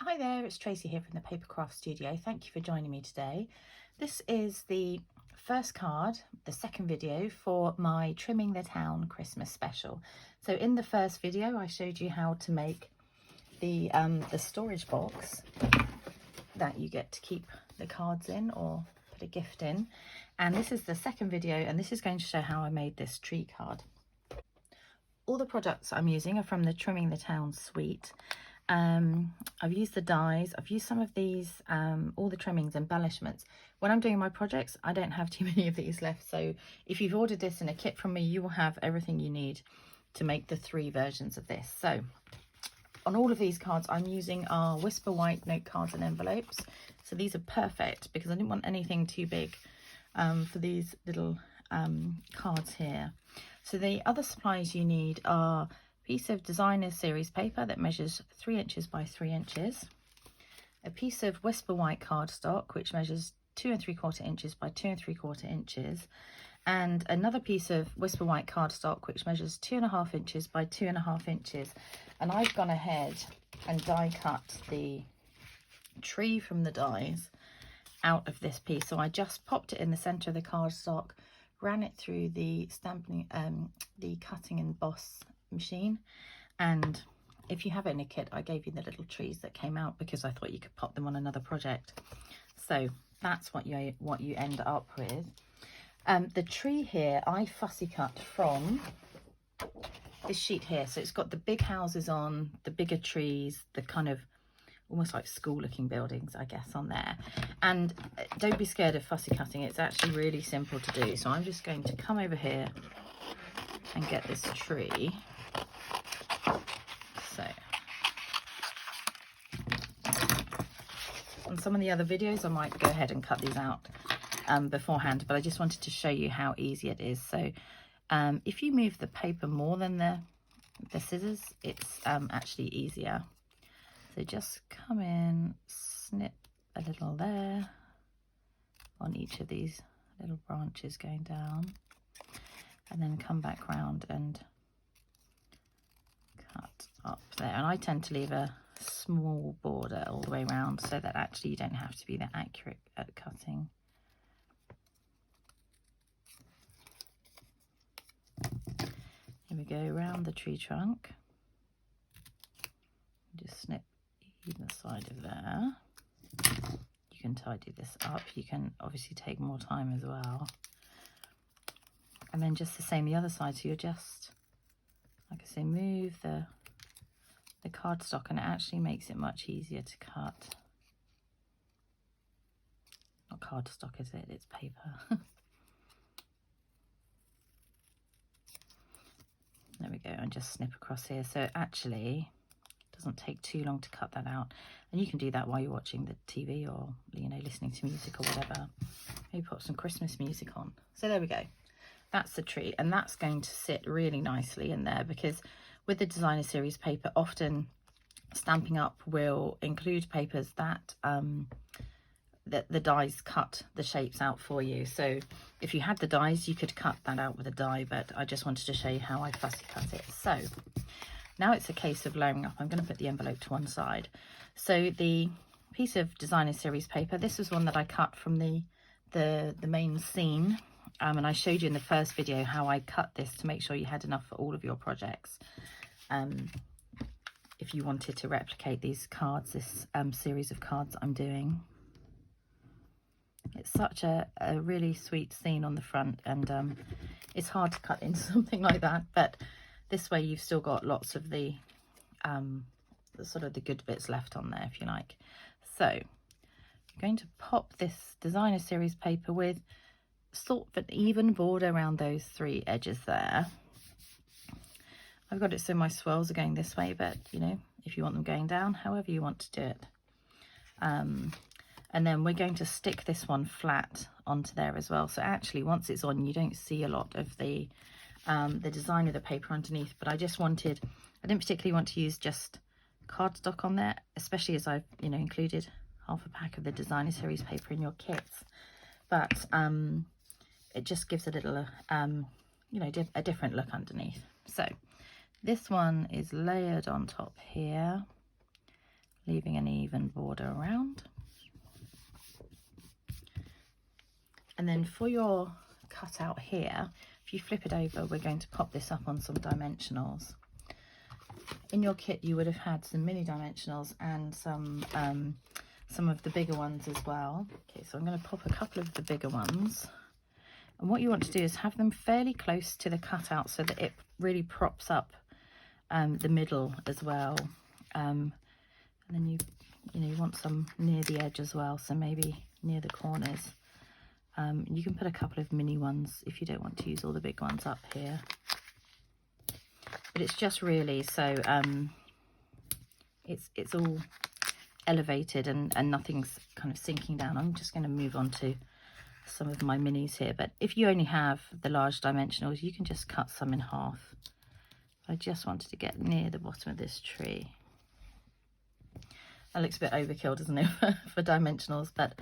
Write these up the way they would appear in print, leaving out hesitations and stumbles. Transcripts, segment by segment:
Hi there, it's Tracy here from the Papercraft Studio. Thank you for joining me today. This is the first card, the second video for my Trimming the Town Christmas special. So in the first video I showed you how to make the storage box that you get to keep the cards in or put a gift in. And this is the second video, and this is going to show how I made this tree card. All the products I'm using are from the Trimming the Town suite. I've used the dies, I've used some of these, all the trimmings, embellishments. When I'm doing my projects, I don't have too many of these left. So if you've ordered this in a kit from me, you will have everything you need to make the 3 versions of this. So on all of these cards, I'm using our Whisper White note cards and envelopes. So these are perfect because I didn't want anything too big for these little cards here. So the other supplies you need are piece of designer series paper that measures 3 inches by 3 inches, a piece of Whisper White cardstock which measures 2 3/4 inches by 2 3/4 inches, and another piece of Whisper White cardstock which measures 2.5 inches by 2.5 inches. And I've gone ahead and die cut the tree from the dies out of this piece. So I just popped it in the center of the cardstock, ran it through the stamping, the cutting and emboss machine, and if you have it in a kit, I gave you the little trees that came out because I thought you could pop them on another project. So that's what you end up with. The tree here I fussy cut from this sheet here, so it's got the big houses on, the bigger trees, the kind of almost like school looking buildings I guess on there. And don't be scared of fussy cutting, it's actually really simple to do. So I'm just going to come over here and get this tree. So on some of the other videos I might go ahead and cut these out beforehand, but I just wanted to show you how easy it is. So if you move the paper more than the scissors, it's actually easier. So just come in, snip a little there on each of these little branches going down, and then come back round and cut up there. And I tend to leave a small border all the way around so that actually you don't have to be that accurate at cutting. Here we go, around the tree trunk. Just snip either side of there. You can tidy this up. You can obviously take more time as well. And then just the same the other side. So you're just, like I say, move the cardstock, and it actually makes it much easier to cut. Not cardstock, is it? It's paper. There we go, and just snip across here. So it actually doesn't take too long to cut that out, and you can do that while you're watching the TV or, you know, listening to music or whatever. Maybe put some Christmas music on. So there we go, that's the tree, and that's going to sit really nicely in there because with the designer series paper, often Stampin' Up will include papers that the dies cut the shapes out for you. So if you had the dies, you could cut that out with a die, but I just wanted to show you how I fussy cut it. So now it's a case of layering up. I'm going to put the envelope to one side. So the piece of designer series paper, this was one that I cut from the main scene, and I showed you in the first video how I cut this to make sure you had enough for all of your projects. If you wanted to replicate these cards, this series of cards I'm doing. It's such a really sweet scene on the front, and it's hard to cut into something like that, but this way you've still got lots of the sort of the good bits left on there, if you like. So I'm going to pop this designer series paper with sort of an even border around those 3 edges there. I've got it so my swirls are going this way, but you know, if you want them going down, however you want to do it. And then we're going to stick this one flat onto there as well. So actually once it's on, you don't see a lot of the design of the paper underneath, but I didn't particularly want to use just cardstock on there, especially as I've, you know, included half a pack of the designer series paper in your kits. But it just gives a little, you know, a different look underneath. So this one is layered on top here, leaving an even border around. And then for your cutout here, if you flip it over, we're going to pop this up on some dimensionals. In your kit you would have had some mini dimensionals and some of the bigger ones as well. Okay, so I'm going to pop a couple of the bigger ones, and what you want to do is have them fairly close to the cutout so that it really props up the middle as well, and then you want some near the edge as well, so maybe near the corners. You can put a couple of mini ones if you don't want to use all the big ones up here. But it's just really so it's all elevated and nothing's kind of sinking down. I'm just going to move on to some of my minis here, but if you only have the large dimensionals, you can just cut some in half. I just wanted to get near the bottom of this tree. That looks a bit overkill, doesn't it, for dimensionals, but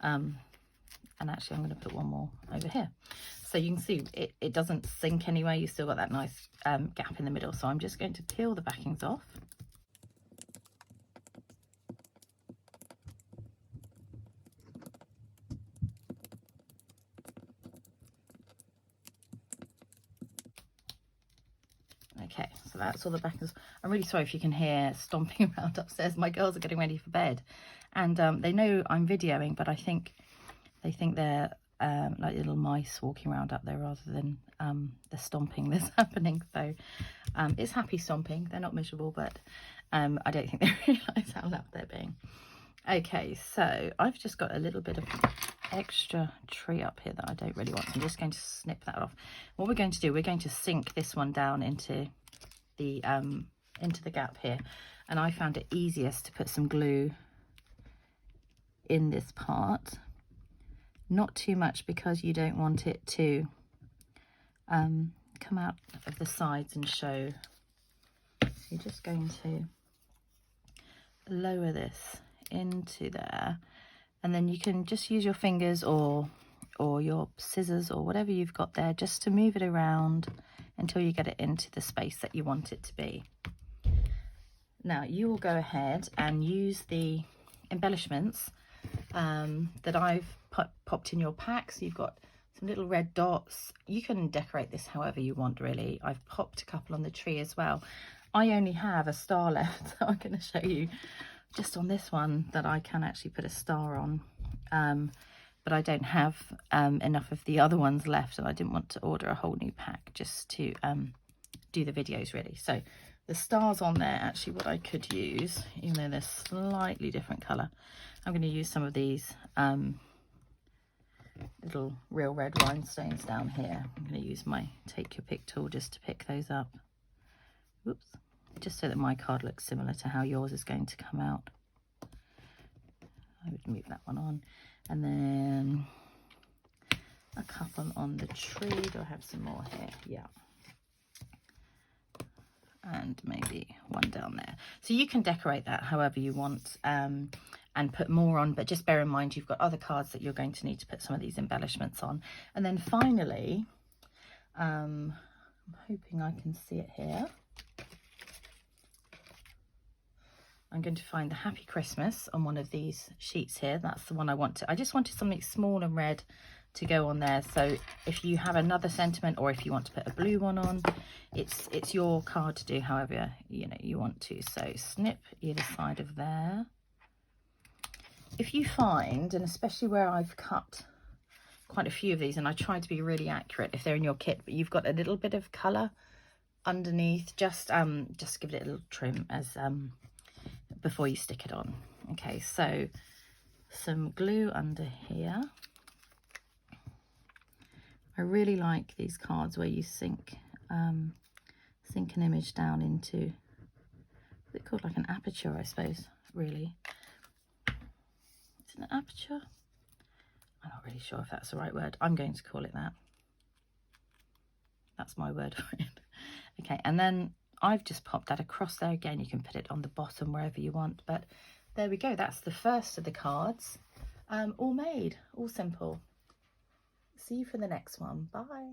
and actually I'm going to put one more over here. So you can see it doesn't sink anywhere. You've still got that nice gap in the middle. So I'm just going to peel the backings off. Okay, so that's all the backings. I'm really sorry if you can hear stomping around upstairs. My girls are getting ready for bed, and they know I'm videoing, but I think they think they're like little mice walking around up there rather than the stomping that's happening. So it's happy stomping. They're not miserable, but I don't think they realise how loud they're being. Okay, so I've just got a little bit of extra tree up here that I don't really want. So I'm just going to snip that off. What we're going to do, we're going to sink this one down into the gap here, and I found it easiest to put some glue in this part. Not too much, because you don't want it to come out of the sides and show. So you're just going to lower this into there, and then you can just use your fingers or your scissors or whatever you've got there just to move it around until you get it into the space that you want it to be. Now you will go ahead and use the embellishments that I've popped in your pack. So you've got some little red dots. You can decorate this however you want, really. I've popped a couple on the tree as well. I only have a star left, so I'm going to show you just on this one that I can actually put a star on, but I don't have enough of the other ones left, and I didn't want to order a whole new pack just to do the videos, really. So the stars on there, actually what I could use, even though they're slightly different colour, I'm going to use some of these little real red rhinestones down here. I'm going to use my take your pick tool just to pick those up. Whoops. Just so that my card looks similar to how yours is going to come out. I would move that one on. And then a couple on the tree. Do I have some more here? Yeah. And maybe one down there. So you can decorate that however you want, and put more on, but just bear in mind you've got other cards that you're going to need to put some of these embellishments on. And then finally, I'm hoping I can see it here. I'm going to find the Happy Christmas on one of these sheets here. That's the one I want to. I just wanted something small and red to go on there. So if you have another sentiment, or if you want to put a blue one on, it's your card to do however you want to. So snip either side of there. If you find, and especially where I've cut quite a few of these, and I try to be really accurate if they're in your kit, but you've got a little bit of colour underneath, just give it a little trim as before you stick it on. Okay, so some glue under here. I really like these cards where you sink an image down into, is it called like an aperture, I suppose, really? Is it an aperture? I'm not really sure if that's the right word. I'm going to call it that. That's my word for it. Okay, and then I've just popped that across there. Again, you can put it on the bottom wherever you want, but there we go. That's the first of the cards, all made, all simple. See you for the next one. Bye.